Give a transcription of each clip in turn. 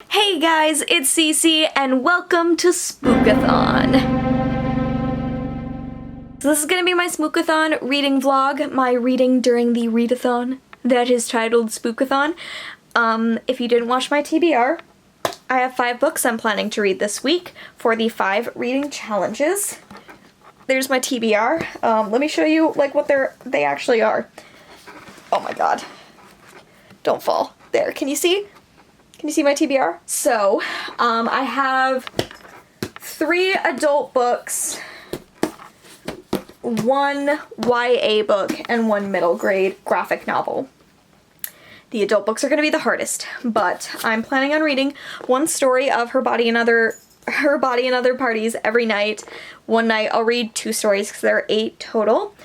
Hey guys, it's Cece, and welcome to Spookathon. So this is gonna be my Spookathon reading vlog, my reading during the readathon that is titled Spookathon. If you didn't watch my TBR, I have 5 books I'm planning to read this week for the 5 reading challenges. There's my TBR. Let me show you like what they actually are. Oh my god. Don't fall. There, can you see? Can you see my TBR? So, I have 3 adult books, 1 YA book, and 1 middle grade graphic novel. The adult books are going to be the hardest, but I'm planning on reading 1 story of Her Body and Other Parties every night. One night I'll read 2 stories because there are 8 total.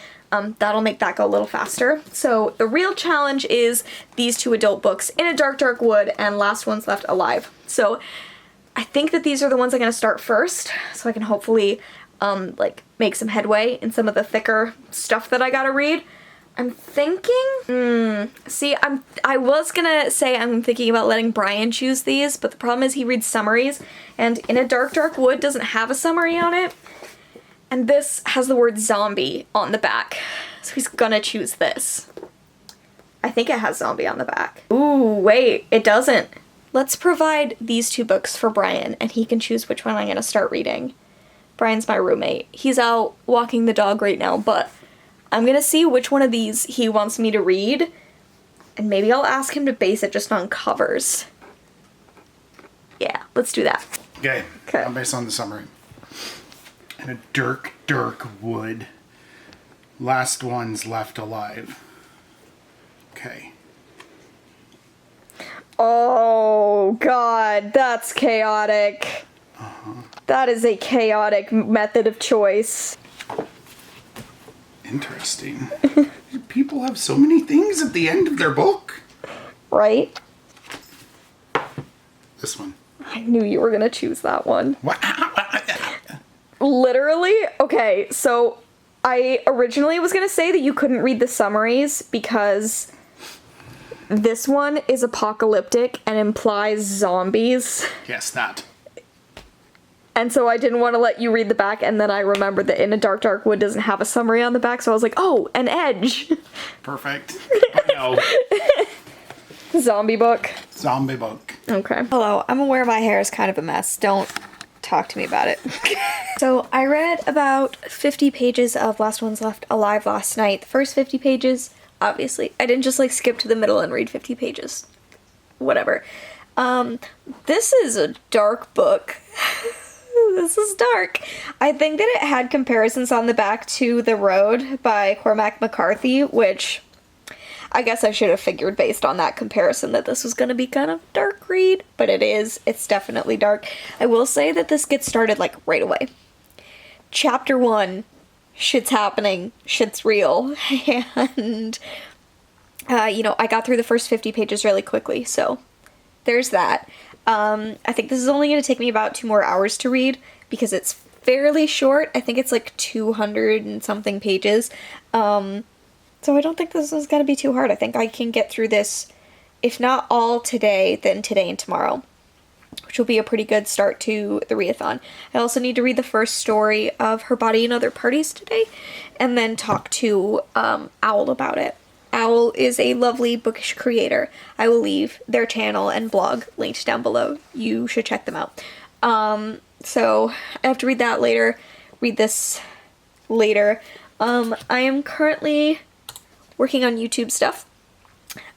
That'll make that go a little faster. So the real challenge is these 2 adult books, In a Dark, Dark Wood and Last Ones Left Alive. So I think that these are the ones I'm going to start first, so I can hopefully like make some headway in some of the thicker stuff that I gotta read. I'm thinking, I was gonna say I'm thinking about letting Brian choose these, but the problem is he reads summaries, and In a Dark, Dark Wood doesn't have a summary on it. And this has the word zombie on the back, so he's gonna choose this. I think it has zombie on the back. Ooh, wait, it doesn't. Let's provide these 2 books for Brian, and he can choose which one I'm gonna start reading. Brian's my roommate. He's out walking the dog right now, but I'm gonna see which one of these he wants me to read, and maybe I'll ask him to base it just on covers. Yeah, let's do that. Okay, I'll base on the summary. In a dark, dark wood. Last ones left alive. Okay. Oh, God, that's chaotic. That is a chaotic method of choice. Interesting. People have so many things at the end of their book. Right? This one. I knew you were gonna choose that one. What? Literally? Okay, so I originally was gonna say that you couldn't read the summaries because this one is apocalyptic and implies zombies. Yes, that. And so I didn't want to let you read the back, and then I remembered that In a Dark, Dark Wood doesn't have a summary on the back, so I was like, oh, an edge. Perfect. I know. Zombie book. Zombie book. Okay. Hello, I'm aware my hair is kind of a mess. Don't talk to me about it. So I read about 50 pages of Last Ones Left Alive last night. The first 50 pages, obviously. I didn't just like skip to the middle and read 50 pages. Whatever. This is a dark book. This is dark. I think that it had comparisons on the back to The Road by Cormac McCarthy, which I guess I should have figured based on that comparison that this was going to be kind of dark read, but it is. It's definitely dark. I will say that this gets started like right away. Chapter 1, shit's happening, shit's real, and I got through the first 50 pages really quickly, so there's that. I think this is only going to take me about 2 more hours to read because it's fairly short. I think it's like 200 and something pages. So I don't think this is going to be too hard. I think I can get through this, if not all today, then today and tomorrow, which will be a pretty good start to the readathon. I also need to read the first story of Her Body and Other Parties today, and then talk to Owl about it. Owl is a lovely bookish creator. I will leave their channel and blog linked down below. You should check them out. So I have to read that later, read this later. I am currently working on YouTube stuff.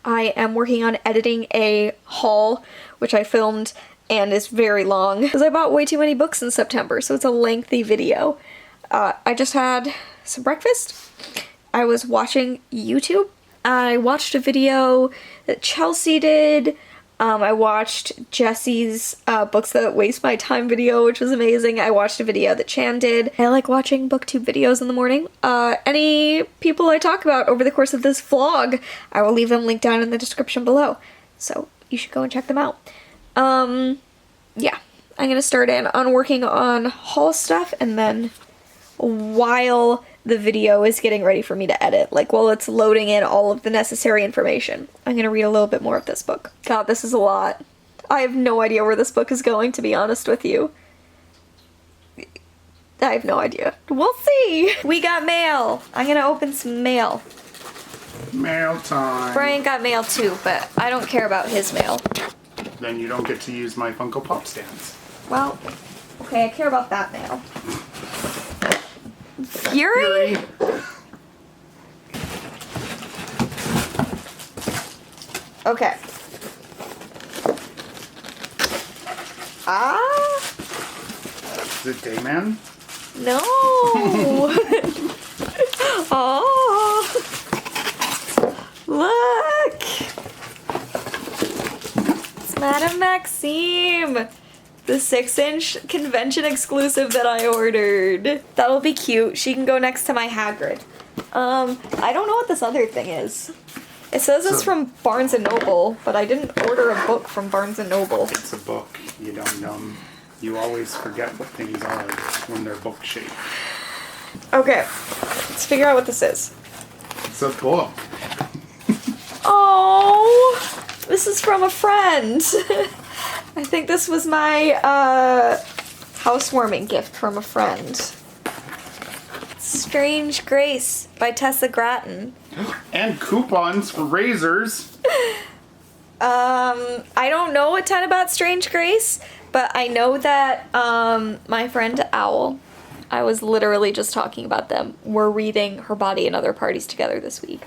I am working on editing a haul, which I filmed and is very long, because I bought way too many books in September, so it's a lengthy video. I just had some breakfast. I was watching YouTube. I watched a video that Chelsea did. I watched Jesse's Books That Waste My Time video, which was amazing. I watched a video that Chan did. I like watching booktube videos in the morning. Any people I talk about over the course of this vlog, I will leave them linked down in the description below. So you should go and check them out. Yeah, I'm gonna start in on working on haul stuff, and then while the video is getting ready for me to edit, like while it's loading in all of the necessary information, I'm gonna read a little bit more of this book. God, this is a lot. I have no idea where this book is going, to be honest with you. I have no idea. We'll see. We got mail. I'm gonna open some mail. Mail time. Brian got mail too, but I don't care about his mail. Then you don't get to use my Funko Pop stands. Well, okay, I care about that mail. Fury? Okay. Ah? Is it Dayman? No. Oh. Look. It's Madame Maxime. The 6-inch convention exclusive that I ordered. That'll be cute. She can go next to my Hagrid. I don't know what this other thing is. It says it's from Barnes & Noble, but I didn't order a book from Barnes & Noble. It's a book. You don't you always forget what things are when they're book shaped. Okay, let's figure out what this is. It's a book. Oh, this is from a friend. I think this was my housewarming gift from a friend. Strange Grace by Tessa Gratton. And coupons for razors. I don't know a ton about Strange Grace, but I know that my friend Owl, I was literally just talking about them, we're reading Her Body and Other Parties together this week.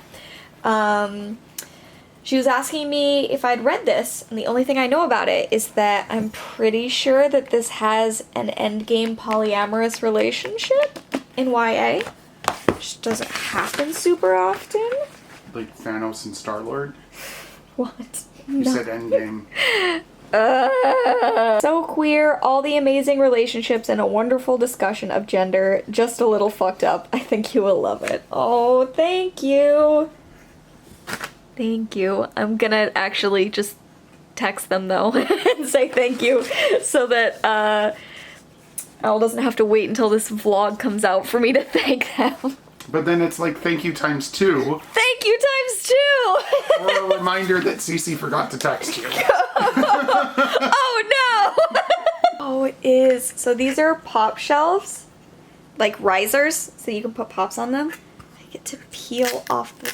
She was asking me if I'd read this, and the only thing I know about it is that I'm pretty sure that this has an endgame polyamorous relationship in YA. Which doesn't happen super often. Like Thanos and Star-Lord? What? You said endgame. So queer, all the amazing relationships, and a wonderful discussion of gender. Just a little fucked up. I think you will love it. Oh, thank you. Thank you. I'm gonna actually just text them though and say thank you so that Al doesn't have to wait until this vlog comes out for me to thank them. But then it's like thank you times 2. Thank you times 2! Or a reminder that Cece forgot to text you. Oh no! Oh, it is. So these are pop shelves, like risers, so you can put pops on them. I get to peel off the...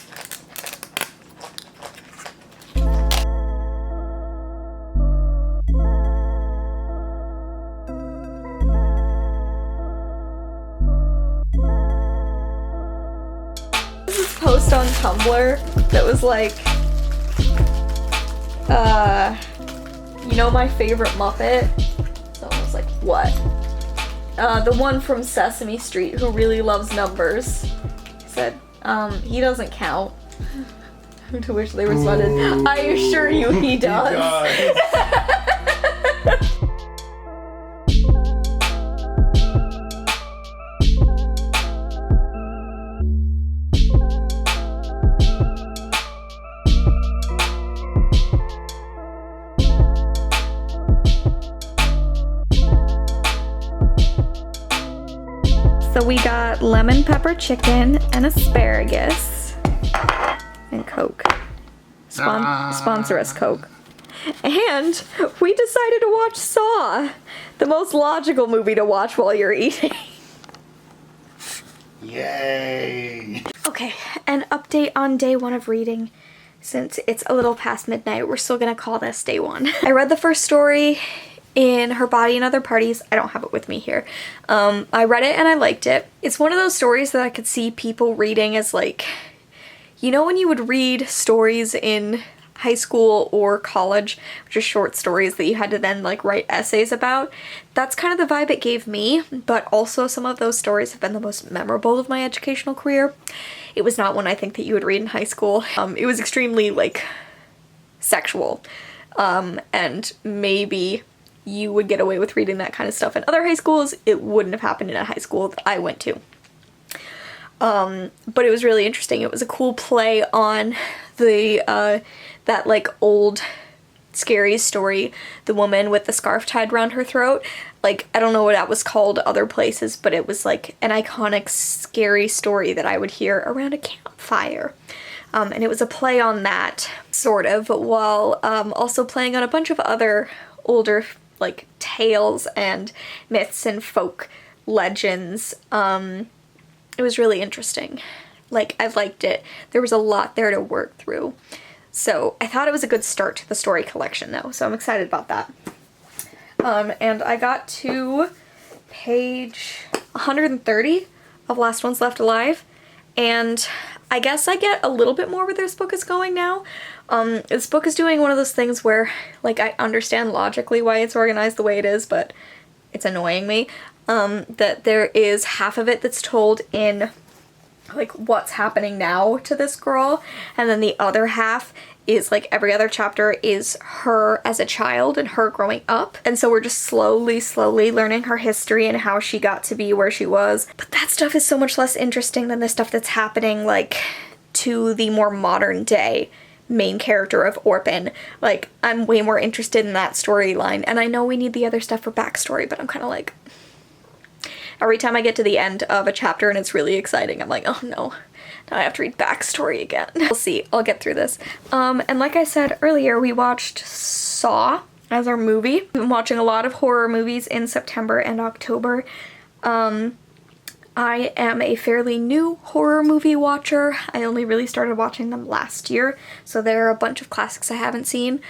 Post on Tumblr that was like, you know my favorite Muppet? Someone was like, what? The one from Sesame Street who really loves numbers. He said, he doesn't count. To which they responded, ooh, I assure you he does. He does. So we got lemon pepper chicken and asparagus and Coke. Sponsor us, Coke. And we decided to watch Saw, the most logical movie to watch while you're eating. Yay! Okay, an update on day 1 of reading. Since it's a little past midnight, we're still gonna call this day 1. I read the first story in Her Body and Other Parties. I don't have it with me here. I read it and I liked it. It's one of those stories that I could see people reading as like, you know when you would read stories in high school or college, which are short stories that you had to then like write essays about? That's kind of the vibe it gave me, but also some of those stories have been the most memorable of my educational career. It was not one I think that you would read in high school. It was extremely like sexual, and maybe you would get away with reading that kind of stuff in other high schools. It wouldn't have happened in a high school that I went to. But it was really interesting. It was a cool play on the, that like old scary story, the woman with the scarf tied around her throat. Like, I don't know what that was called other places, but it was like an iconic scary story that I would hear around a campfire. And it was a play on that. sort of, while also playing on a bunch of other older, like, tales and myths and folk legends. It was really interesting. Like, I liked it. There was a lot there to work through. So I thought it was a good start to the story collection, though, so I'm excited about that. And I got to page 130 of Last Ones Left Alive, and I guess I get a little bit more where this book is going now. This book is doing one of those things where, like, I understand logically why it's organized the way it is, but it's annoying me. That there is half of it that's told in, like, what's happening now to this girl, and then the other half is, like, every other chapter is her as a child and her growing up. And so we're just slowly learning her history and how she got to be where she was. But that stuff is so much less interesting than the stuff that's happening, like, to the more modern day main character of Orphan. Like, I'm way more interested in that storyline. And I know we need the other stuff for backstory, but I'm kind of like... Every time I get to the end of a chapter and it's really exciting, I'm like, oh no, now I have to read backstory again. We'll see, I'll get through this. And like I said earlier, we watched Saw as our movie. We've been watching a lot of horror movies in September and October. I am a fairly new horror movie watcher. I only really started watching them last year, so there are a bunch of classics I haven't seen.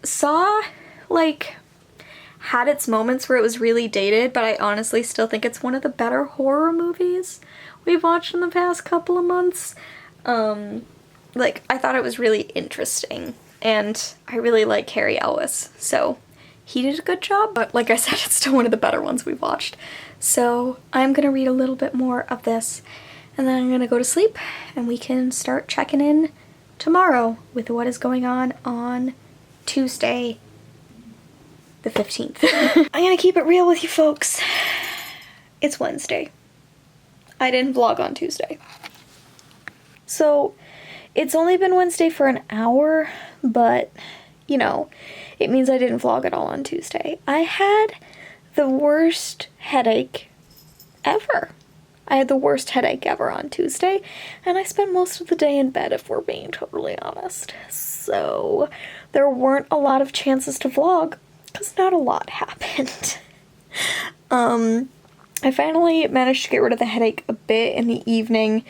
Saw, like... had its moments where it was really dated, but I honestly still think it's one of the better horror movies we've watched in the past couple of months. Like, I thought it was really interesting, and I really like Cary Elwes, so he did a good job, but like I said, it's still one of the better ones we've watched. So I'm gonna read a little bit more of this, and then I'm gonna go to sleep, and we can start checking in tomorrow with what is going on Tuesday, the 15th. I'm gonna keep it real with you folks. It's Wednesday. I didn't vlog on Tuesday. So, it's only been Wednesday for an hour, but, you know, it means I didn't vlog at all on Tuesday. I had the worst headache ever. I had the worst headache ever on Tuesday, and I spent most of the day in bed, if we're being totally honest. So, there weren't a lot of chances to vlog, because not a lot happened. I finally managed to get rid of the headache a bit in the evening.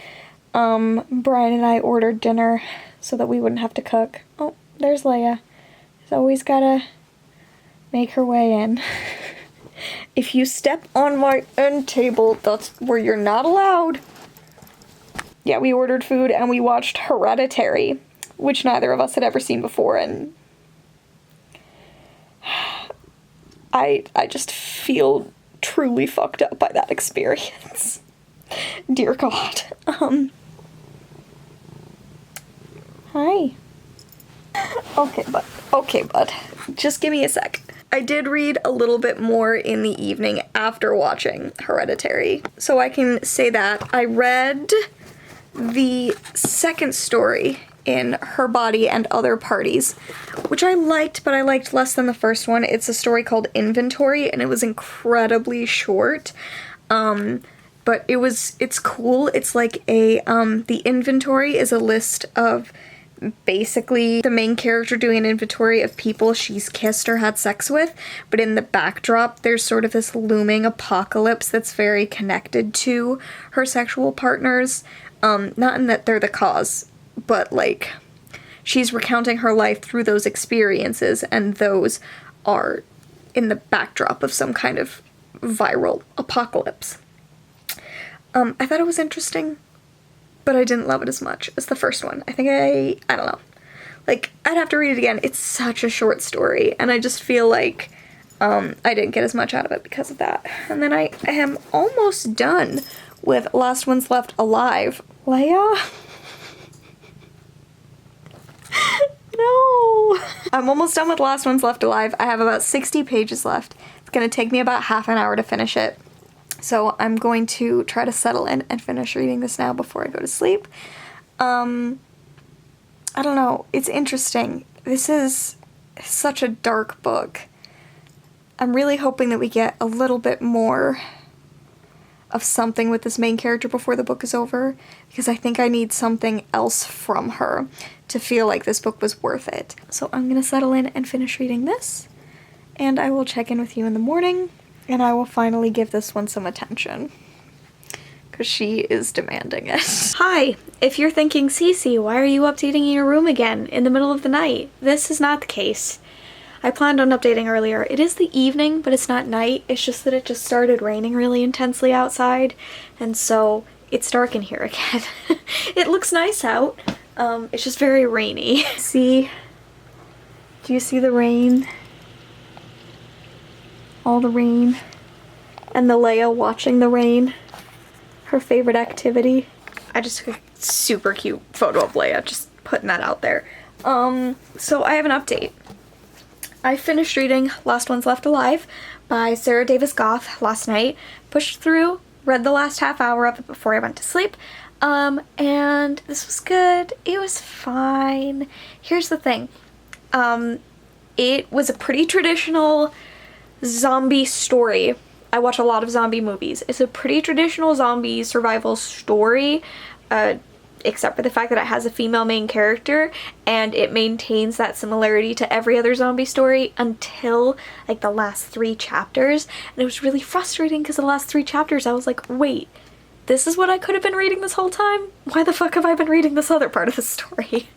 Brian and I ordered dinner so that we wouldn't have to cook. Oh, there's Leia. She's always gotta make her way in. If you step on my end table, that's where you're not allowed. Yeah, we ordered food and we watched Hereditary, which neither of us had ever seen before, and I just feel truly fucked up by that experience. Dear God. Hi. Okay, bud. Just give me a sec. I did read a little bit more in the evening after watching Hereditary, so I can say that. I read the second story in Her Body and Other Parties, which I liked, but I liked less than the first one. It's a story called Inventory, and it was incredibly short, but it's cool. It's like the inventory is a list of basically the main character doing an inventory of people she's kissed or had sex with, but in the backdrop there's sort of this looming apocalypse that's very connected to her sexual partners, not in that they're the cause, but, like, she's recounting her life through those experiences, and those are in the backdrop of some kind of viral apocalypse. I thought it was interesting, but I didn't love it as much as the first one. I think I don't know. Like, I'd have to read it again. It's such a short story, and I just feel like I didn't get as much out of it because of that. And then I am almost done with Last Ones Left Alive. Leia? No! I'm almost done with Last Ones Left Alive. I have about 60 pages left. It's gonna take me about half an hour to finish it. So I'm going to try to settle in and finish reading this now before I go to sleep. I don't know. It's interesting. This is such a dark book. I'm really hoping that we get a little bit more of something with this main character before the book is over, because I think I need something else from her to feel like this book was worth it. So I'm gonna settle in and finish reading this, and I will check in with you in the morning, and I will finally give this one some attention, because she is demanding it. Hi! If you're thinking, Cece, why are you updating your room again in the middle of the night? This is not the case. I planned on updating earlier. It is the evening, but it's not night. It's just that it just started raining really intensely outside, and so it's dark in here again. It looks nice out. It's just very rainy. See? Do you see the rain? All the rain. And the Leia watching the rain. Her favorite activity. I just took a super cute photo of Leia, just putting that out there. So I have an update. I finished reading Last Ones Left Alive by Sarah Davis-Goff last night. Pushed through, read the last half hour of it before I went to sleep. And this was good. It was fine. Here's the thing. It was a pretty traditional zombie story. I watch a lot of zombie movies. It's a pretty traditional zombie survival story, except for the fact that it has a female main character, and it maintains that similarity to every other zombie story until like the last 3 chapters. And it was really frustrating because the last 3 chapters I was like, wait, this is what I could have been reading this whole time? Why the fuck have I been reading this other part of the story?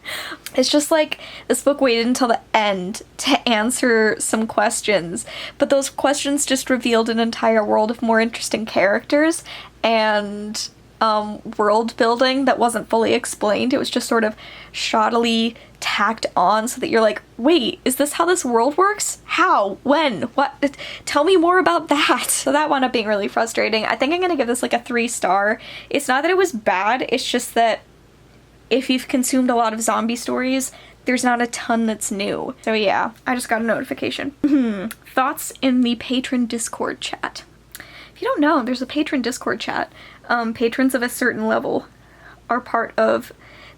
It's just like this book waited until the end to answer some questions, but those questions just revealed an entire world of more interesting characters and world building that wasn't fully explained. It was just sort of shoddily tacked on so that you're like, wait, is this how this world works? How? When? What? Tell me more about that. So that wound up being really frustrating. I think I'm gonna give this like a 3-star. It's not that it was bad, it's just that if you've consumed a lot of zombie stories, there's not a ton that's new. So yeah, I just got a notification. Thoughts in the patron Discord chat. If you don't know, there's a patron Discord chat. Patrons of a certain level are part of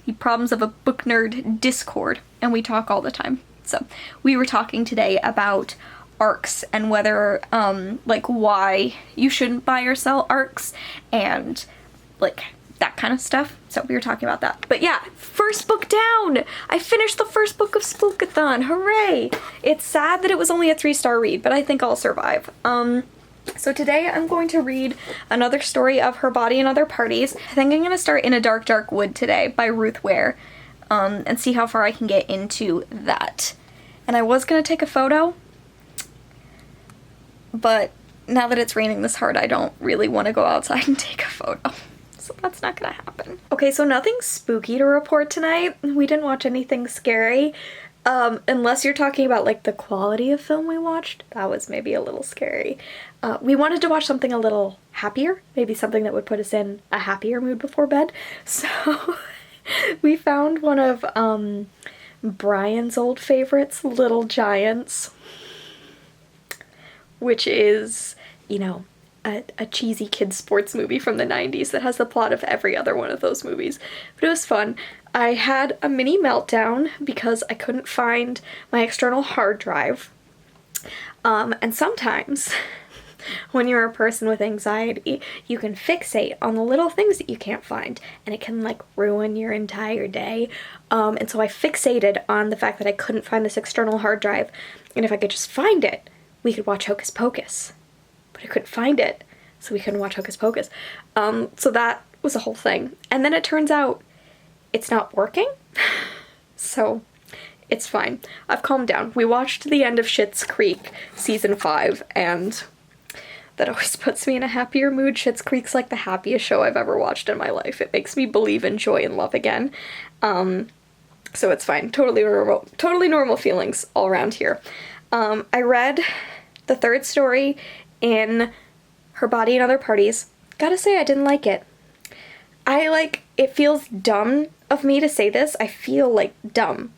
the Problems of a Book Nerd Discord, and we talk all the time. So we were talking today about arcs and whether, like, why you shouldn't buy or sell arcs and, like, that kind of stuff. So we were talking about that. But yeah, first book down! I finished the first book of Spookathon! Hooray! It's sad that it was only a 3-star read, but I think I'll survive. So today I'm going to read another story of Her Body and Other Parties. I think I'm going to start In a Dark, Dark Wood today by Ruth Ware, and see how far I can get into that. And I was going to take a photo, but now that it's raining this hard, I don't really want to go outside and take a photo. So that's not going to happen. Okay, so nothing spooky to report tonight. We didn't watch anything scary. Unless you're talking about, like, the quality of film we watched, that was maybe a little scary. We wanted to watch something a little happier, maybe something that would put us in a happier mood before bed. So we found one of Brian's old favorites, Little Giants, which is, you know, a cheesy kids sports movie from the 90s that has the plot of every other one of those movies. But it was fun. I had a mini meltdown because I couldn't find my external hard drive. And sometimes when you're a person with anxiety, you can fixate on the little things that you can't find, and it can, like, ruin your entire day. And so I fixated on the fact that I couldn't find this external hard drive, and if I could just find it, we could watch Hocus Pocus. But I couldn't find it, so we couldn't watch Hocus Pocus. So that was the whole thing. And then it turns out it's not working, so it's fine. I've calmed down. We watched the end of Schitt's Creek season 5, and that always puts me in a happier mood. Schitt's Creek's like the happiest show I've ever watched in my life. It makes me believe in joy and love again. So it's fine. Totally normal feelings all around here. I read the 3rd story in Her Body and Other Parties. Gotta say, I didn't like it. It feels dumb of me to say this. I feel, like, dumb.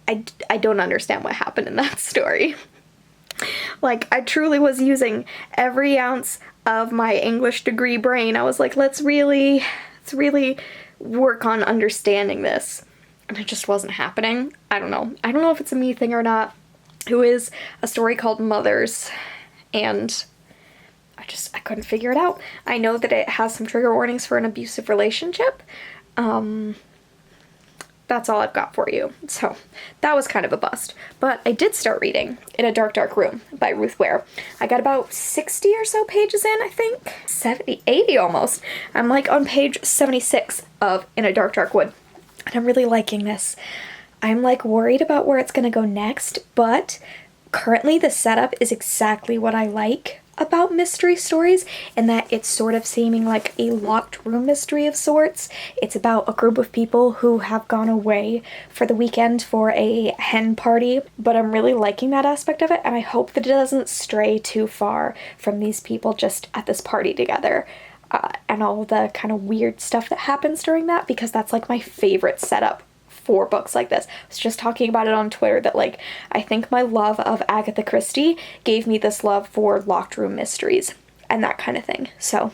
I don't understand what happened in that story. Like, I truly was using every ounce of my English degree brain. I was like, let's really work on understanding this. And it just wasn't happening. I don't know. I don't know if it's a me thing or not. It was a story called Mothers, and I couldn't figure it out. I know that it has some trigger warnings for an abusive relationship. That's all I've got for you. So that was kind of a bust. But I did start reading In a Dark, Dark Room by Ruth Ware. I got about 60 or so pages in, I think. 70, 80 almost. I'm like on page 76 of In a Dark, Dark Wood. And I'm really liking this. I'm like worried about where it's going to go next, but currently the setup is exactly what I like about mystery stories, in that it's sort of seeming like a locked room mystery of sorts. It's about a group of people who have gone away for the weekend for a hen party, but I'm really liking that aspect of it, and I hope that it doesn't stray too far from these people just at this party together. And all the kind of weird stuff that happens during that, because that's like my favorite setup for books like this. I was just talking about it on Twitter that like I think my love of Agatha Christie gave me this love for locked room mysteries and that kind of thing. So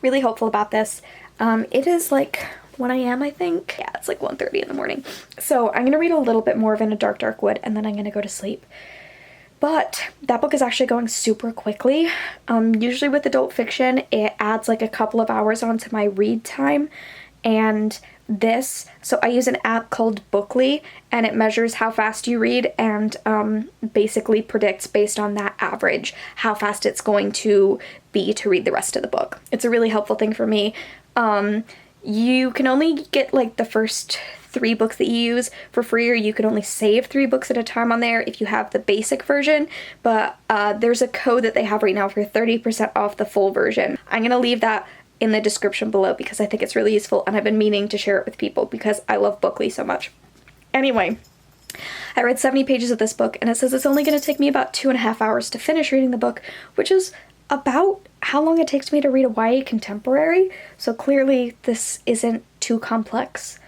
really hopeful about this. It is like 1 a.m. I think. Yeah, it's like 1:30 in the morning. So I'm gonna read a little bit more of In a Dark, Dark Wood, and then I'm gonna go to sleep. But that book is actually going super quickly. Usually with adult fiction, it adds like a couple of hours onto my read time. And this, so I use an app called Bookly, and it measures how fast you read and basically predicts based on that average how fast it's going to be to read the rest of the book. It's a really helpful thing for me. You can only get like the first 3 books that you use for free, or you can only save 3 books at a time on there if you have the basic version, but there's a code that they have right now for 30% off the full version. I'm gonna leave that in the description below because I think it's really useful, and I've been meaning to share it with people because I love Bookly so much. Anyway, I read 70 pages of this book, and it says it's only going to take me about 2.5 hours to finish reading the book, which is about how long it takes me to read a YA contemporary, so clearly this isn't too complex,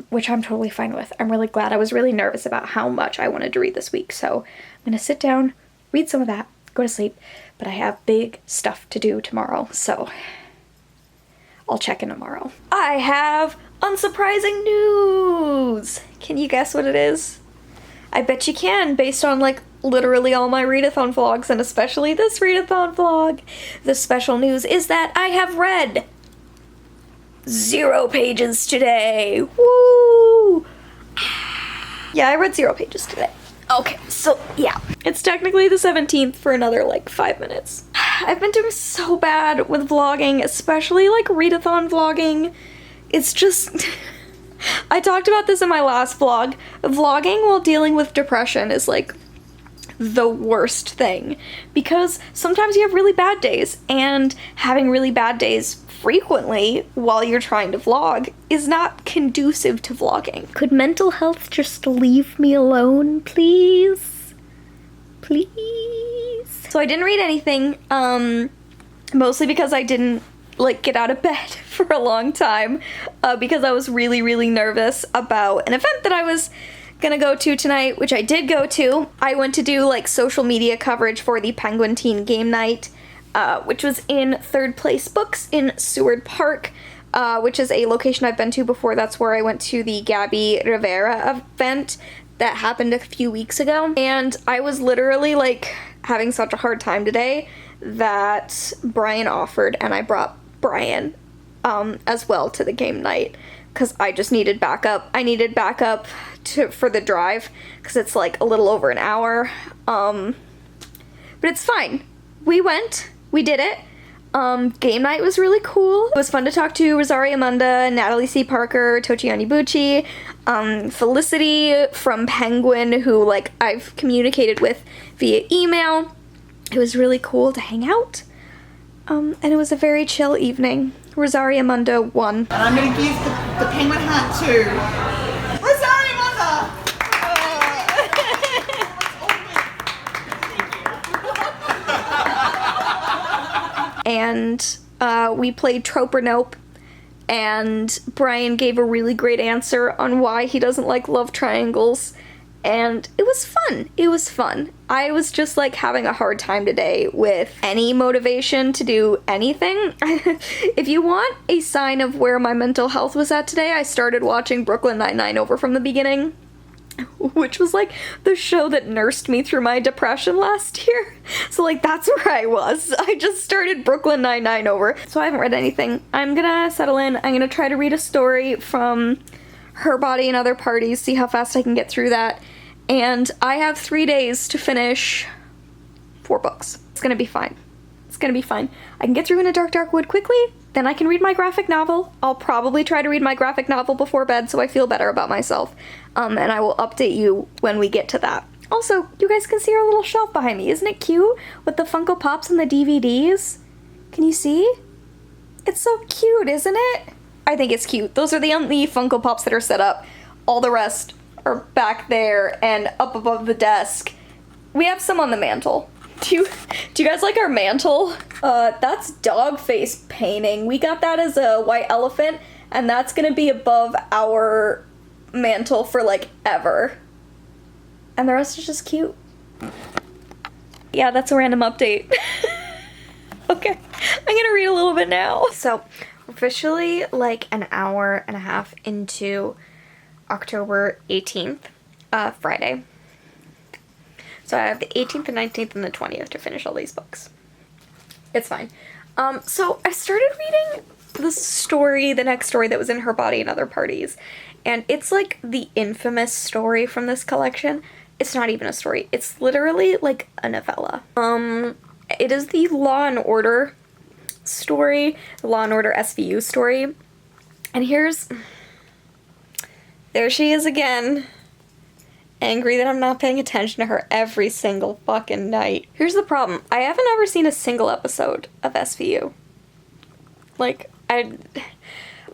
which I'm totally fine with. I'm really glad. I was really nervous about how much I wanted to read this week, so I'm going to sit down, read some of that, go to sleep, but I have big stuff to do tomorrow, so I'll check in tomorrow. I have unsurprising news! Can you guess what it is? I bet you can, based on like literally all my readathon vlogs, and especially this readathon vlog. The special news is that I have read 0 pages today. Woo! Yeah, I read 0 pages today. Okay, so yeah, it's technically the 17th for another like 5 minutes. I've been doing so bad with vlogging, especially like readathon vlogging. It's just, I talked about this in my last vlog. Vlogging while dealing with depression is like the worst thing, because sometimes you have really bad days, and having really bad days frequently while you're trying to vlog is not conducive to vlogging. Could mental health just leave me alone, please? Please? So I didn't read anything, mostly because I didn't like get out of bed for a long time, because I was really, really nervous about an event that I was gonna go to tonight, which I did go to. I went to do like social media coverage for the Penguin Teen Game Night, which was in Third Place Books in Seward Park, which is a location I've been to before. That's where I went to the Gabby Rivera event that happened a few weeks ago. And I was literally like having such a hard time today that Brian offered, and I brought Brian as well to the game night because I just needed backup. I needed backup for the drive because it's like a little over an hour. But it's fine. We went. We did it. Game night was really cool. It was fun to talk to Rosaria Munda, Natalie C. Parker, Tochi Onibuchi, Felicity from Penguin, who like I've communicated with via email. It was really cool to hang out. And it was a very chill evening. Rosaria Munda won. And I'm going to give the penguin hat to Rosaria Munda! And we played Trope or Nope, and Brian gave a really great answer on why he doesn't like love triangles, and it was fun. It was fun. I was just like having a hard time today with any motivation to do anything. If you want a sign of where my mental health was at today, I started watching Brooklyn Nine-Nine over from the beginning. which was like the show that nursed me through my depression last year. So like that's where I was. I just started Brooklyn Nine-Nine over. So I haven't read anything. I'm gonna settle in. I'm gonna try to read a story from Her Body and Other Parties, see how fast I can get through that. And I have 3 days to finish 4 books. It's gonna be fine. It's gonna be fine. I can get through In a Dark, Dark Wood quickly, then I can read my graphic novel. I'll probably try to read my graphic novel before bed so I feel better about myself. And I will update you when we get to that. Also, you guys can see our little shelf behind me. Isn't it cute? With the Funko Pops and the DVDs. Can you see? It's so cute, isn't it? I think it's cute. Those are the only Funko Pops that are set up. All the rest are back there and up above the desk. We have some on the mantle. Do you guys like our mantle? That's dog face painting. We got that as a white elephant, and that's gonna be above our mantle for like ever. And the rest is just cute. Yeah, that's a random update. Okay, I'm gonna read a little bit now. So, officially like an hour and a half into October 18th, Friday. So I have the 18th, the 19th, and the 20th to finish all these books. It's fine. So I started reading the next story that was in Her Body and Other Parties. And it's like the infamous story from this collection. It's not even a story. It's literally like a novella. It is the Law and Order story, the Law and Order SVU story. And there she is again. Angry that I'm not paying attention to her every single fucking night. Here's the problem. I haven't ever seen a single episode of SVU. Like, I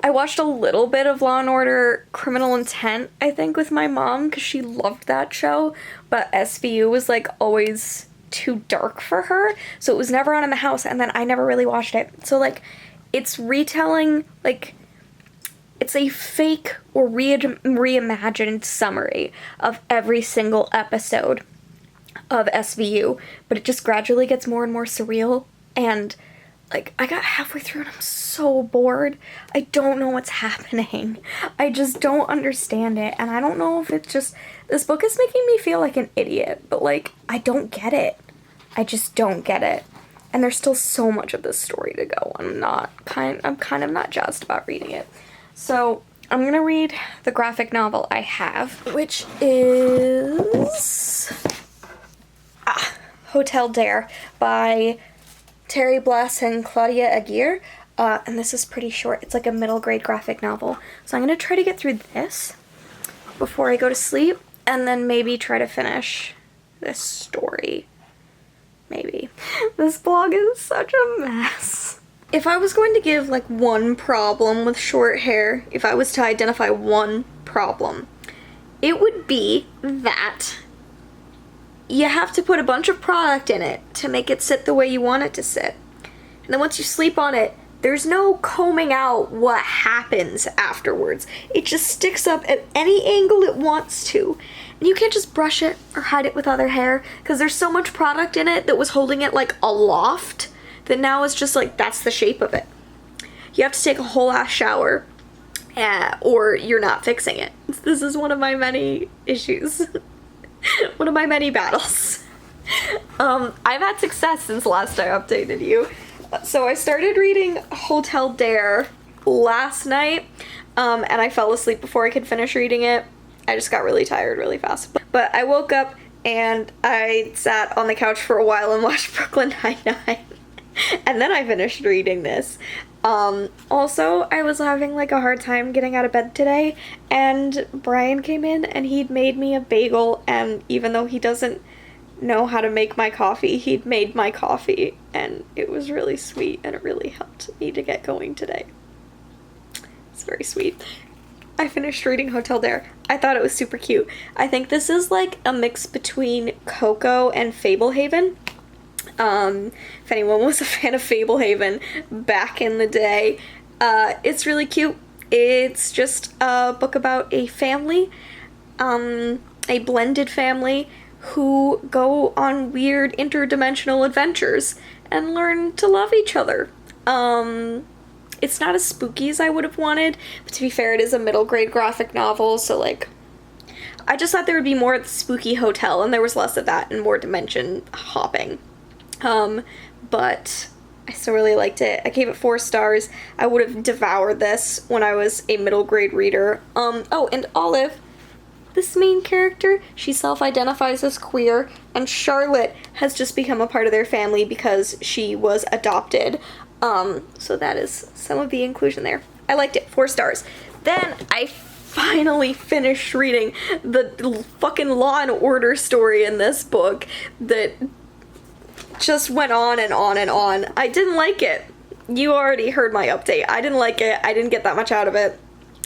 watched a little bit of Law & Order Criminal Intent, I think, with my mom, because she loved that show, but SVU was, like, always too dark for her, so it was never on in the house, and then I never really watched it. So, like, it's retelling, like, it's a fake or reimagined summary of every single episode of SVU, but it just gradually gets more and more surreal, and like I got halfway through and I'm so bored. I don't know what's happening. I just don't understand it, and I don't know if it's just this book is making me feel like an idiot, but like I don't get it. I just don't get it. And there's still so much of this story to go. I'm kind of not jazzed about reading it. So I'm going to read the graphic novel I have, which is Hotel Dare by Terry Blas and Claudia Aguirre. And this is pretty short. It's like a middle grade graphic novel. So I'm going to try to get through this before I go to sleep, and then maybe try to finish this story. Maybe. This blog is such a mess. If I was going to give like one problem with short hair, if I was to identify one problem, it would be that you have to put a bunch of product in it to make it sit the way you want it to sit. And then once you sleep on it, there's no combing out what happens afterwards. It just sticks up at any angle it wants to. And you can't just brush it or hide it with other hair, because there's so much product in it that was holding it like aloft that now it's just like, that's the shape of it. You have to take a whole ass shower, or you're not fixing it. This is one of my many issues. One of my many battles. I've had success since last I updated you. So I started reading Hotel Dare last night, and I fell asleep before I could finish reading it. I just got really tired really fast. But I woke up and I sat on the couch for a while and watched Brooklyn Nine-Nine. And then I finished reading this. Also, I was having like a hard time getting out of bed today, and Brian came in and he'd made me a bagel, and even though he doesn't know how to make my coffee, he'd made my coffee, and it was really sweet, and it really helped me to get going today. It's very sweet. I finished reading Hotel Dare. I thought it was super cute. I think this is like a mix between Coco and Fablehaven. If anyone was a fan of Fablehaven back in the day, it's really cute. It's just a book about a family, a blended family who go on weird interdimensional adventures and learn to love each other. It's not as spooky as I would have wanted, but to be fair, it is a middle grade graphic novel, so like, I just thought there would be more at the spooky hotel, and there was less of that and more dimension hopping. But I still really liked it. I gave it 4 stars. I would have devoured this when I was a middle grade reader. Oh, and Olive, this main character, she self-identifies as queer, and Charlotte has just become a part of their family because she was adopted. So that is some of the inclusion there. I liked it, 4 stars. Then I finally finished reading the fucking Law and Order story in this book that just went on and on and on. I didn't like it. You already heard my update. I didn't like it. I didn't get that much out of it.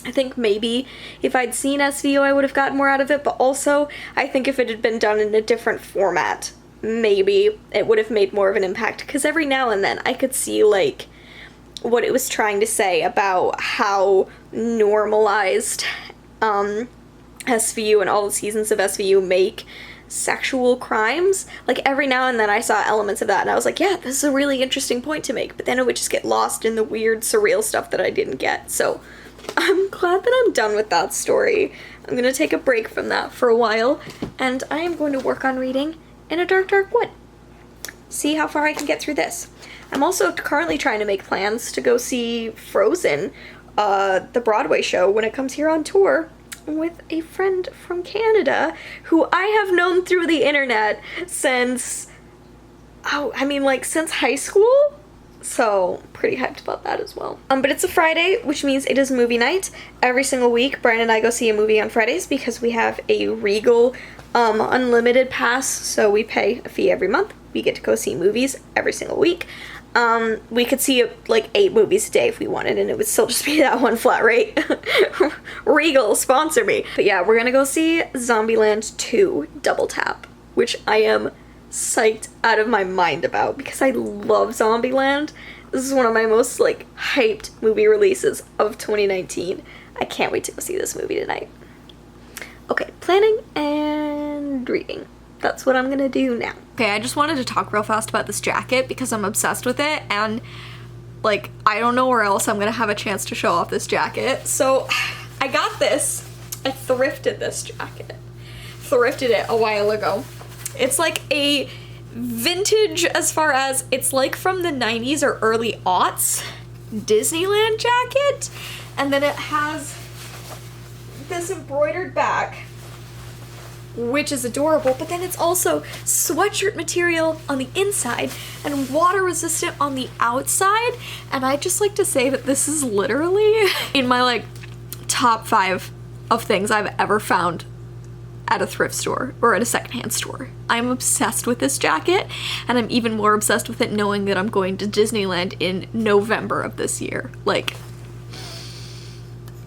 I think maybe if I'd seen SVU, I would have gotten more out of it, but also I think if it had been done in a different format, maybe it would have made more of an impact, because every now and then I could see, like, what it was trying to say about how normalized SVU and all the seasons of SVU make sexual crimes. Like, every now and then I saw elements of that and I was like, yeah, this is a really interesting point to make, but then it would just get lost in the weird surreal stuff that I didn't get. So I'm glad that I'm done with that story. I'm gonna take a break from that for a while, and I am going to work on reading In a Dark, Dark Wood. See how far I can get through this. I'm also currently trying to make plans to go see Frozen, the Broadway show, when it comes here on tour, with a friend from Canada who I have known through the internet since, since high school. So, pretty hyped about that as well. But it's a Friday, which means it is movie night. Every single week, Brian and I go see a movie on Fridays because we have a Regal unlimited pass, so we pay a fee every month. We get to go see movies every single week. We could see like 8 movies a day if we wanted, and it would still just be that one flat rate. Regal, sponsor me. But yeah, we're gonna go see Zombieland 2 Double Tap, which I am psyched out of my mind about because I love Zombieland. This is one of my most like hyped movie releases of 2019. I can't wait to go see this movie tonight. Okay, planning and reading. That's what I'm gonna do now. Okay, I just wanted to talk real fast about this jacket because I'm obsessed with it, and like I don't know where else I'm gonna have a chance to show off this jacket. So I got this. I thrifted this jacket. Thrifted it a while ago. It's like a vintage, as far as it's like from the 90s or early aughts Disneyland jacket, and then it has this embroidered back, which is adorable, but then it's also sweatshirt material on the inside and water resistant on the outside. And I just like to say that this is literally in my like top 5 of things I've ever found at a thrift store or at a secondhand store. I'm obsessed with this jacket, and I'm even more obsessed with it knowing that I'm going to Disneyland in November of this year. Like,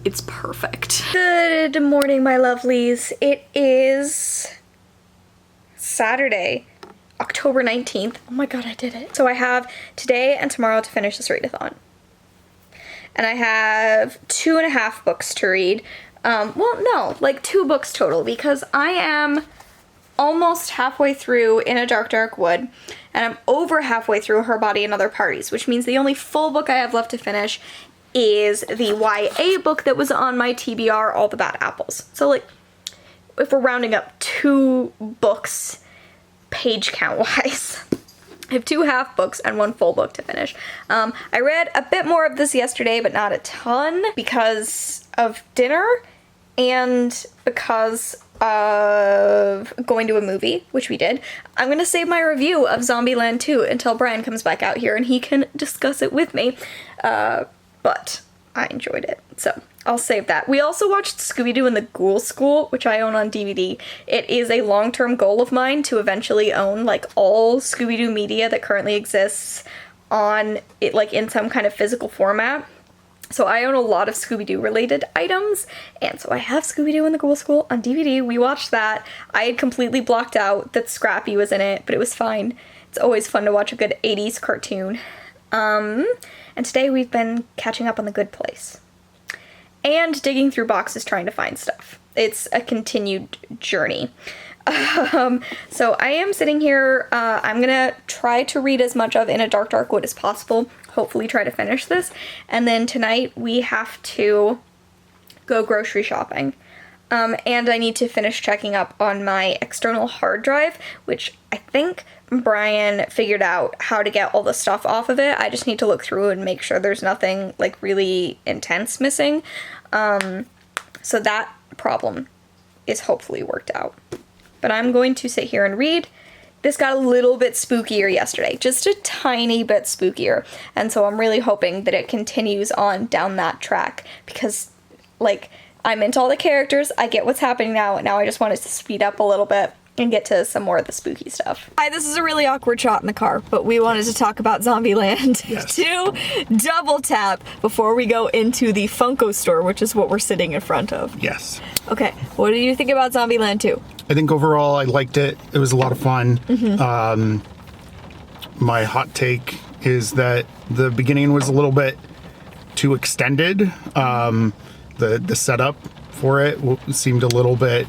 it's perfect. Good morning, my lovelies. It is Saturday, October 19th. Oh my god, I did it. So I have today and tomorrow to finish this readathon. And I have 2.5 books to read. Well, no, like 2 books total, because I am almost halfway through In a Dark, Dark Wood, and I'm over halfway through Her Body and Other Parties, which means the only full book I have left to finish is the YA book that was on my TBR, All the Bad Apples. So, like, if we're rounding up 2 books page count-wise, I have 2 half books and 1 full book to finish. I read a bit more of this yesterday, but not a ton, because of dinner and because of going to a movie, which we did. I'm gonna save my review of Zombieland 2 until Brian comes back out here and he can discuss it with me. But I enjoyed it, so I'll save that. We also watched Scooby-Doo and the Ghoul School, which I own on DVD. It is a long-term goal of mine to eventually own, like, all Scooby-Doo media that currently exists on it, like, in some kind of physical format. So I own a lot of Scooby-Doo related items, and so I have Scooby-Doo and the Ghoul School on DVD. We watched that. I had completely blocked out that Scrappy was in it, but it was fine. It's always fun to watch a good 80s cartoon. And today we've been catching up on The Good Place. And digging through boxes trying to find stuff. It's a continued journey. So I am sitting here, I'm gonna try to read as much of In a Dark, Dark Wood as possible. Hopefully try to finish this. And then tonight we have to go grocery shopping. And I need to finish checking up on my external hard drive, which I think Brian figured out how to get all the stuff off of it. I just need to look through and make sure there's nothing like really intense missing. So that problem is hopefully worked out. But I'm going to sit here and read. This got a little bit spookier yesterday, just a tiny bit spookier. And so I'm really hoping that it continues on down that track because, like, I'm into all the characters. I get what's happening now. Now I just want it to speed up a little bit and get to some more of the spooky stuff. Hi, this is a really awkward shot in the car, but we wanted to talk about Zombieland Yes. to double tap before we go into the Funko store, which is what we're sitting in front of. Yes. Okay, what do you think about Zombieland 2? I think overall I liked it. It was a lot of fun. My hot take is that the beginning was a little bit too extended. The setup for it seemed a little bit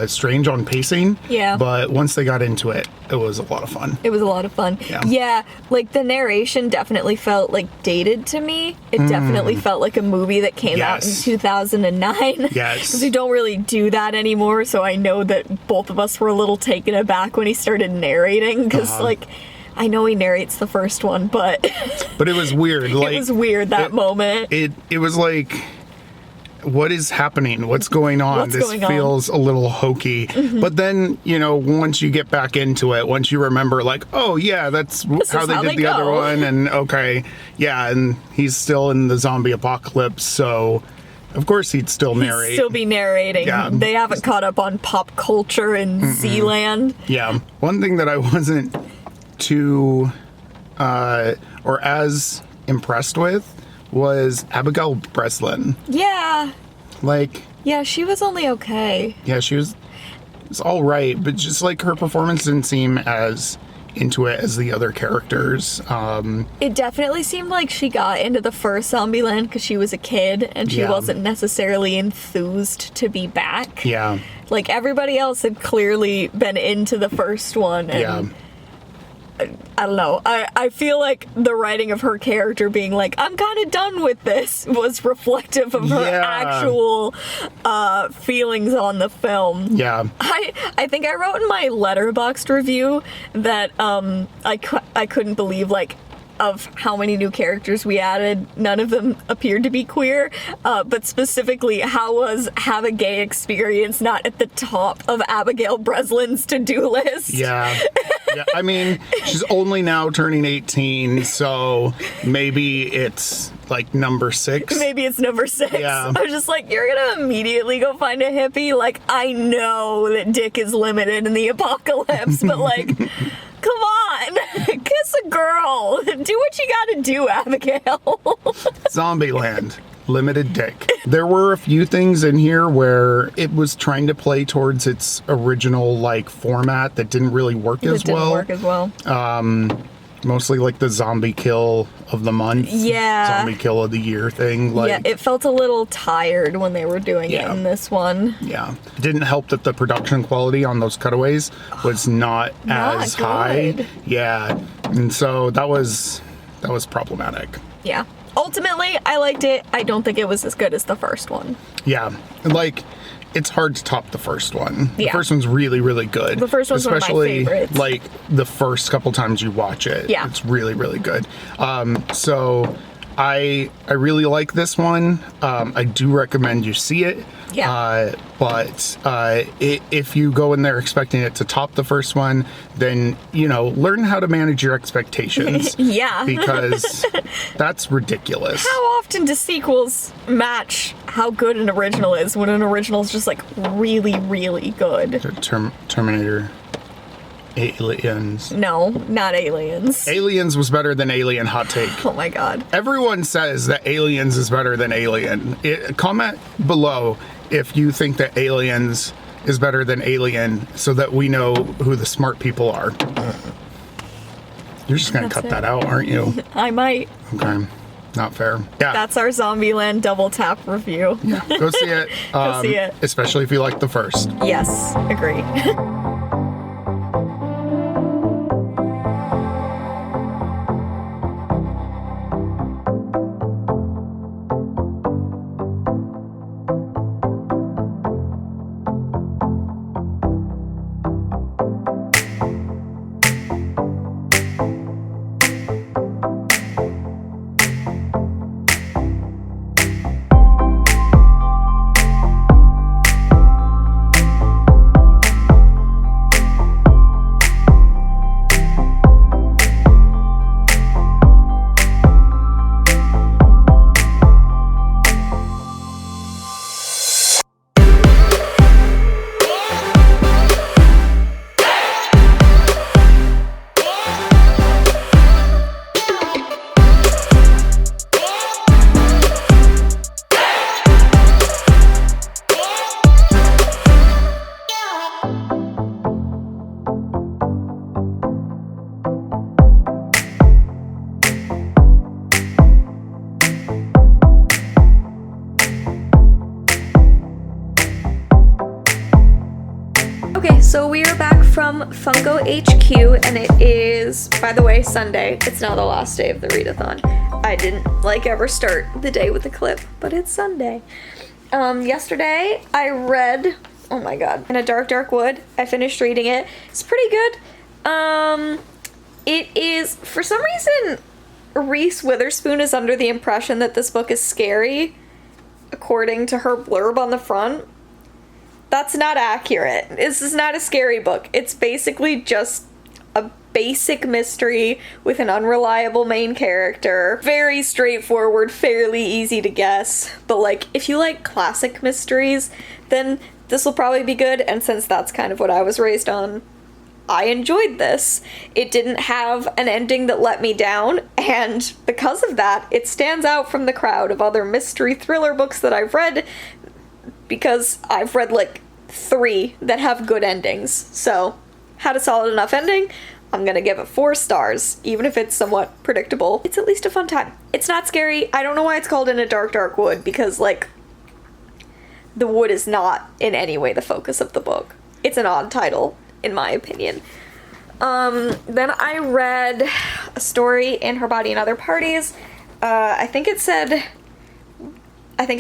strange on pacing. Yeah. But once they got into it, it was a lot of fun. It was a lot of fun. Yeah, like the narration definitely felt like dated to me. It definitely felt like a movie that came out in 2009. Yes. Because we don't really do that anymore, so I know that both of us were a little taken aback when he started narrating, because like, I know he narrates the first one, but... But it was weird. Like, it was weird, that moment. It was like... What is happening? What's going on? What's this going on? feels a little hokey. But then, you know, once you get back into it, once you remember, like, oh, yeah, that's how they did the other one. And okay, yeah, and he's still in the zombie apocalypse, so of course he'd still narrate. He'd still be narrating. Yeah. They haven't caught up on pop culture in Z-Land. Yeah. One thing that I wasn't too, or as impressed with was Abigail Breslin. Yeah. Like... Yeah, she was only okay. Yeah, she was all right, but just like her performance didn't seem as into it as the other characters. It definitely seemed like she got into the first Zombieland because she was a kid and she wasn't necessarily enthused to be back. Yeah. Like everybody else had clearly been into the first one. And I don't know. I feel like the writing of her character being like, I'm kind of done with this, was reflective of her actual feelings on the film. Yeah. I think I wrote in my Letterboxd review that I couldn't believe, like, of how many new characters we added. None of them appeared to be queer, but specifically, how was have a gay experience not at the top of Abigail Breslin's to-do list? Yeah. Yeah. I mean, she's only now turning 18, so maybe it's like number 6. Maybe it's number 6. Yeah. I was just like, you're gonna immediately go find a hippie? Like, I know that dick is limited in the apocalypse, but like, come on, kiss a girl. Do what you gotta do, Abigail. Zombieland. Limited dick. There were a few things in here where it was trying to play towards its original like format that didn't really work as well. It didn't work as well. Mostly like the zombie kill of the month. Yeah. Zombie kill of the year thing. Like, Yeah, it felt a little tired when they were doing it in this one. Yeah. It didn't help that the production quality on those cutaways was not as high. good. Yeah. And so that was problematic. Yeah. Ultimately, I liked it. I don't think it was as good as the first one. Yeah. Like, it's hard to top the first one. The Yeah. first one's really, really good. The first one's especially one of my favorites. like the first couple times you watch it. Yeah. It's really, really good. So I really like this one. I do recommend you see it. Yeah. But if you go in there expecting it to top the first one, then, you know, learn how to manage your expectations. Yeah. Because that's ridiculous. How often do sequels match how good an original is when an original is just like really, really good? Terminator. Aliens. No, not Aliens. Aliens was better than Alien. Hot take. Oh my god. Everyone says that Aliens is better than Alien. Comment below if you think that Aliens is better than Alien so that we know who the smart people are. You're just going to cut that out, aren't you? I might. Okay. Not fair. Yeah. That's our Zombieland double tap review. Yeah. Go see it. Go see it. Especially if you like the first. Yes, agree. So we are back from Funko HQ, and it is, by the way, Sunday. It's now the last day of the readathon. I didn't ever start the day with a clip, but it's Sunday. Yesterday I read, oh my god, In a Dark Wood. I finished reading it. It's pretty good. It is, for some reason, Reese Witherspoon is under the impression that this book is scary, according to her blurb on the front. That's not accurate. This is not a scary book. It's basically just a basic mystery with an unreliable main character. Very straightforward, fairly easy to guess. But like, if you like classic mysteries, then this will probably be good. And since that's kind of what I was raised on, I enjoyed this. It didn't have an ending that let me down, and because of that, it stands out from the crowd of other mystery thriller books that I've read, because I've read like 3 that have good endings. So, had a solid enough ending. I'm gonna give it 4 stars, even if it's somewhat predictable. It's at least a fun time. It's not scary. I don't know why it's called In a Dark Wood, because like, the wood is not in any way the focus of the book. It's an odd title, in my opinion. Then I read a story in Her Body and Other Parties. I think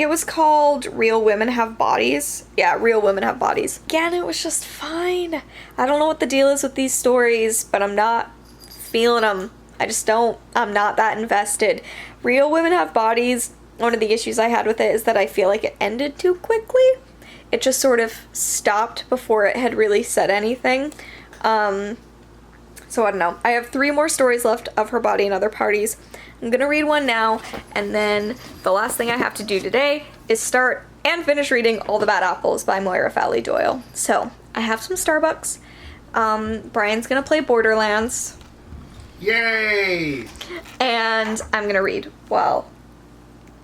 it was called Real Women Have Bodies. Yeah, Real Women Have Bodies. Again, it was just fine. I don't know what the deal is with these stories, but I'm not feeling them. I'm not that invested. Real Women Have Bodies, one of the issues I had with it is that I feel like it ended too quickly. It just sort of stopped before it had really said anything. So I don't know. I have 3 more stories left of Her Body and Other Parties. I'm gonna read one now, and then the last thing I have to do today is start and finish reading All the Bad Apples by Moira Fowley-Doyle. So, I have some Starbucks. Brian's gonna play Borderlands. Yay! And I'm gonna read while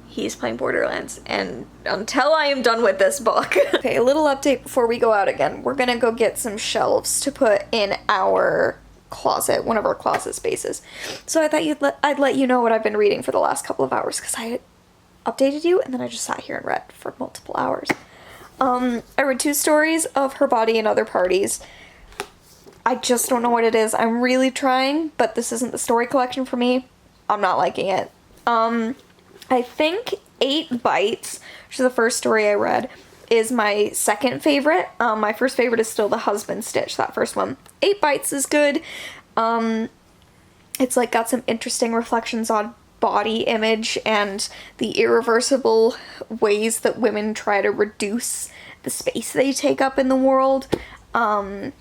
he's playing Borderlands, and until I am done with this book. Okay, a little update before we go out again. We're gonna go get some shelves to put in our closet, one of our closet spaces. So I thought I'd let you know what I've been reading for the last couple of hours, because I updated you and then I just sat here and read for multiple hours. I read 2 stories of Her Body and Other Parties. I just don't know what it is. I'm really trying, but this isn't the story collection for me. I'm not liking it. I think 8 Bites, which is the first story I read, is my second favorite. My first favorite is still The Husband Stitch, that first one. 8 Bites is good. It's like got some interesting reflections on body image and the irreversible ways that women try to reduce the space they take up in the world. I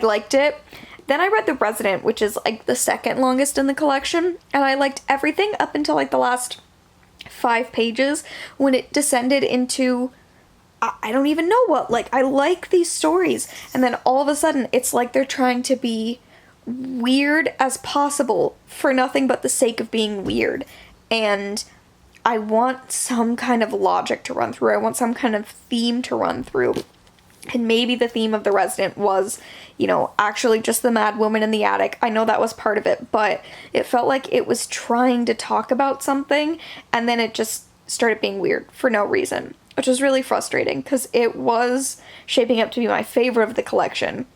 liked it. Then I read The Resident, which is like the second longest in the collection, and I liked everything up until like the last 5 pages when it descended into, I don't even know what. Like, I like these stories, and then all of a sudden it's like they're trying to be weird as possible for nothing but the sake of being weird, and I want some kind of logic to run through. I want some kind of theme to run through. And maybe the theme of The Resident was, you know, actually just the mad woman in the attic. I know that was part of it, but it felt like it was trying to talk about something, and then it just started being weird for no reason, which was really frustrating, because it was shaping up to be my favorite of the collection.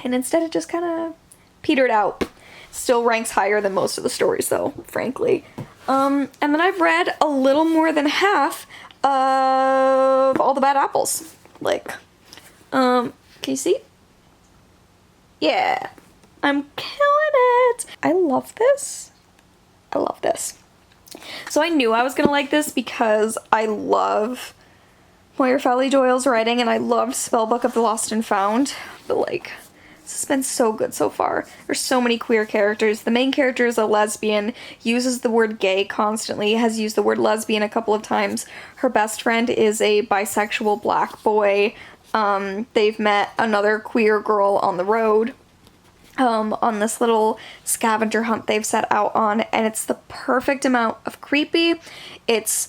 And instead it just kind of petered out. Still ranks higher than most of the stories, though, frankly. And then I've read a little more than half of All the Bad Apples. Like, can you see? Yeah, I'm killing it. I love this. I love this. So I knew I was gonna like this because I love Moira Fowley-Doyle's writing, and I loved Spellbook of the Lost and Found, but like, this has been so good so far. There's so many queer characters. The main character is a lesbian, uses the word gay constantly, has used the word lesbian a couple of times. Her best friend is a bisexual black boy. They've met another queer girl on the road, on this little scavenger hunt they've set out on, and it's the perfect amount of creepy. It's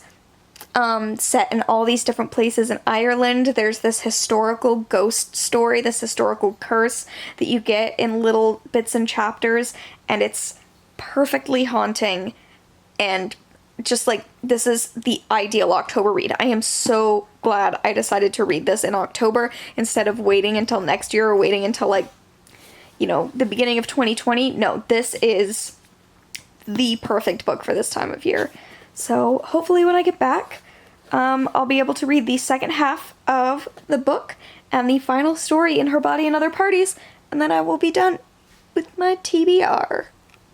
set in all these different places in Ireland. There's this historical ghost story, this historical curse that you get in little bits and chapters, and it's perfectly haunting and just like, this is the ideal October read. I am so glad I decided to read this in October instead of waiting until next year or waiting until, like, you know, the beginning of 2020. No, this is the perfect book for this time of year. So hopefully when I get back, I'll be able to read the second half of the book and the final story in Her Body and Other Parties, and then I will be done with my TBR.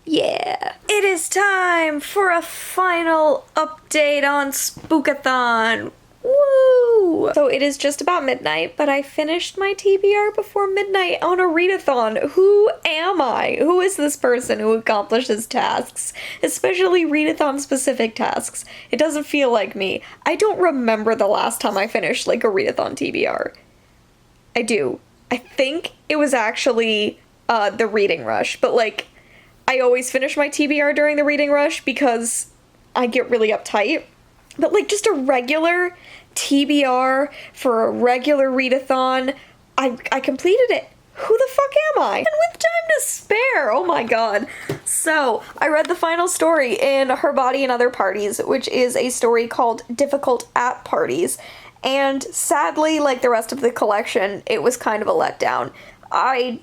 Yeah. It is time for a final update on Spookathon. Woo! So it is just about midnight, but I finished my TBR before midnight on a readathon. Who am I? Who is this person who accomplishes tasks? Especially readathon specific tasks. It doesn't feel like me. I don't remember the last time I finished like a readathon TBR. I do. I think it was actually the reading rush, but like I always finish my TBR during the reading rush because I get really uptight. But like just a regular TBR for a regular readathon, I completed it. Who the fuck am I? And with time to spare, oh my god. So, I read the final story in Her Body and Other Parties, which is a story called Difficult at Parties. And sadly, like the rest of the collection, it was kind of a letdown. I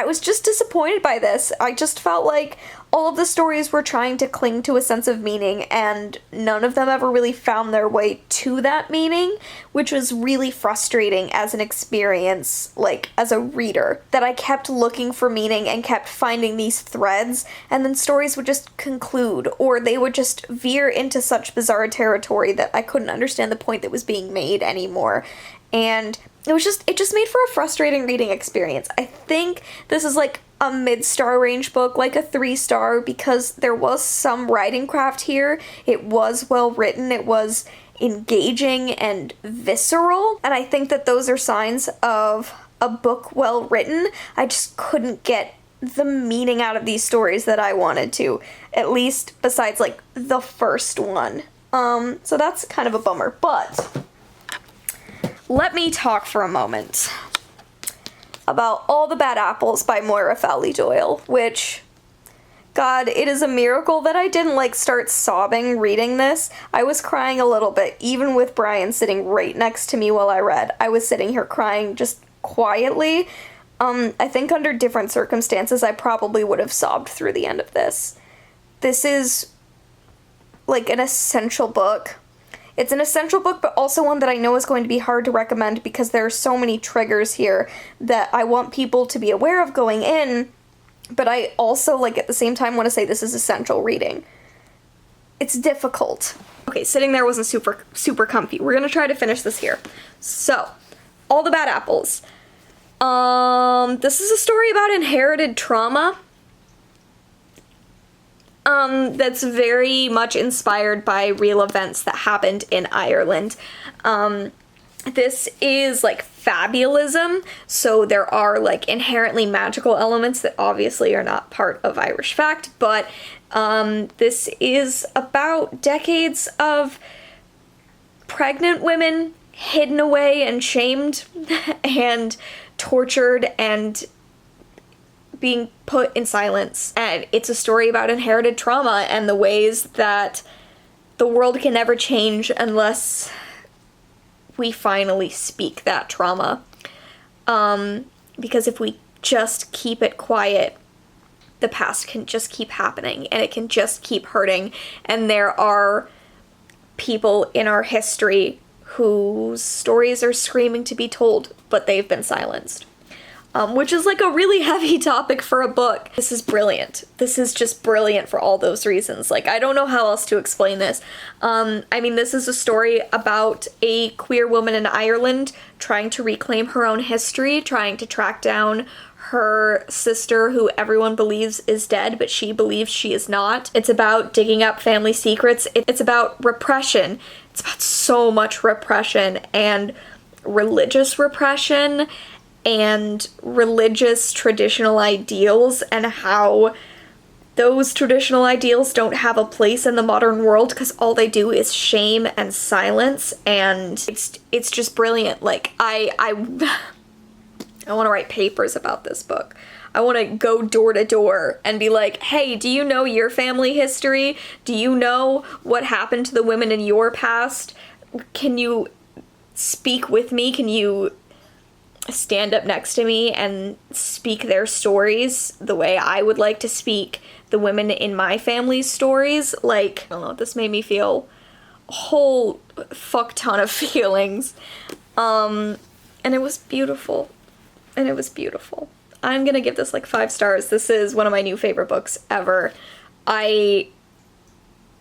was just disappointed by this. I just felt like all of the stories were trying to cling to a sense of meaning, and none of them ever really found their way to that meaning, which was really frustrating as an experience, like, as a reader, that I kept looking for meaning and kept finding these threads, and then stories would just conclude, or they would just veer into such bizarre territory that I couldn't understand the point that was being made anymore. And it just made for a frustrating reading experience. I think this is like a mid-star range book, like a 3-star, because there was some writing craft here. It was well written, it was engaging and visceral, and I think that those are signs of a book well written. I just couldn't get the meaning out of these stories that I wanted to, at least besides like the first one. So that's kind of a bummer, but let me talk for a moment about All the Bad Apples by Moira Fowley-Doyle, which, God, it is a miracle that I didn't, like, start sobbing reading this. I was crying a little bit, even with Brian sitting right next to me while I read. I was sitting here crying just quietly. I think under different circumstances, I probably would have sobbed through the end of this. This is, like, an essential book. It's an essential book, but also one that I know is going to be hard to recommend because there are so many triggers here that I want people to be aware of going in, but I also, like, at the same time want to say this is essential reading. It's difficult. Okay, sitting there wasn't super comfy. We're gonna try to finish this here. So, All the Bad Apples. This is a story about inherited trauma. That's very much inspired by real events that happened in Ireland. This is, like, fabulism, so there are, like, inherently magical elements that obviously are not part of Irish fact, but, this is about decades of pregnant women hidden away and shamed and tortured and being put in silence. And it's a story about inherited trauma and the ways that the world can never change unless we finally speak that trauma. Because if we just keep it quiet, the past can just keep happening and it can just keep hurting. And there are people in our history whose stories are screaming to be told, but they've been silenced. Which is like a really heavy topic for a book. This is brilliant. This is just brilliant for all those reasons. Like, I don't know how else to explain this. I mean, this is a story about a queer woman in Ireland trying to reclaim her own history, trying to track down her sister who everyone believes is dead, but she believes she is not. It's about digging up family secrets. It's about repression. It's about so much repression and religious repression and religious traditional ideals and how those traditional ideals don't have a place in the modern world because all they do is shame and silence, and it's just brilliant. Like, I want to write papers about this book. I want to go door to door and be like, hey, do you know your family history? Do you know what happened to the women in your past? Can you speak with me? Can you stand up next to me and speak their stories the way I would like to speak the women in my family's stories? Like, I don't know, this made me feel a whole fuck ton of feelings. And it was beautiful. And it was beautiful. I'm gonna give this like 5 stars. This is one of my new favorite books ever. I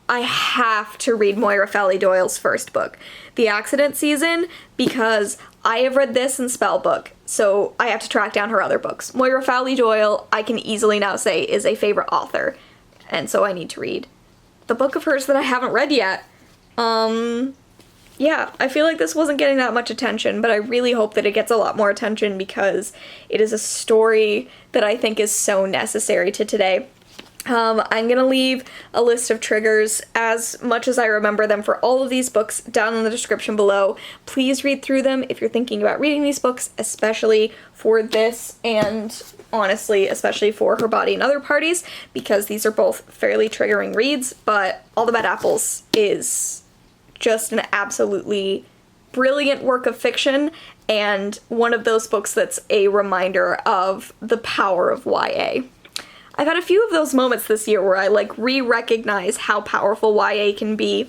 have to read Moira Fowley-Doyle's first book, The Accident Season, because I have read this in Spellbook, so I have to track down her other books. Moira Fowley-Doyle, I can easily now say, is a favorite author, and so I need to read the book of hers that I haven't read yet. Yeah, I feel like this wasn't getting that much attention, but I really hope that it gets a lot more attention because it is a story that I think is so necessary to today. I'm gonna leave a list of triggers as much as I remember them for all of these books down in the description below. Please read through them if you're thinking about reading these books, especially for this and honestly, especially for Her Body and Other Parties, because these are both fairly triggering reads, but All the Bad Apples is just an absolutely brilliant work of fiction and one of those books that's a reminder of the power of YA. I've had a few of those moments this year where I like re-recognize how powerful YA can be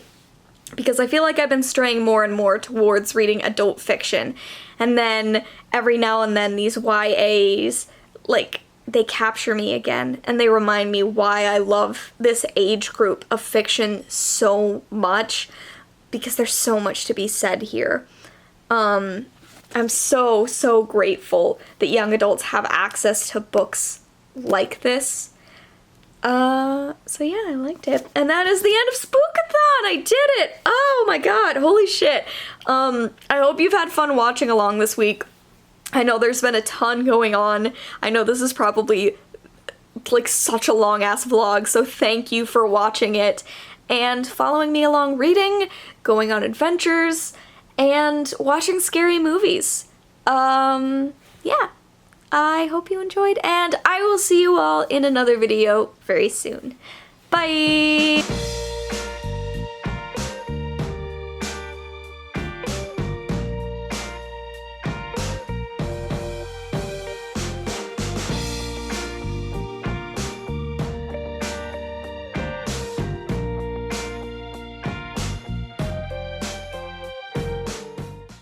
because I feel like I've been straying more and more towards reading adult fiction. And then every now and then these YAs, like, they capture me again and they remind me why I love this age group of fiction so much because there's so much to be said here. I'm so grateful that young adults have access to books like this. So yeah, I liked it. And that is the end of Spookathon! I did it! Oh my god, holy shit. I hope you've had fun watching along this week. I know there's been a ton going on. I know this is probably like such a long ass vlog, so thank you for watching it and following me along reading, going on adventures, and watching scary movies. Yeah. I hope you enjoyed, and I will see you all in another video very soon. Bye!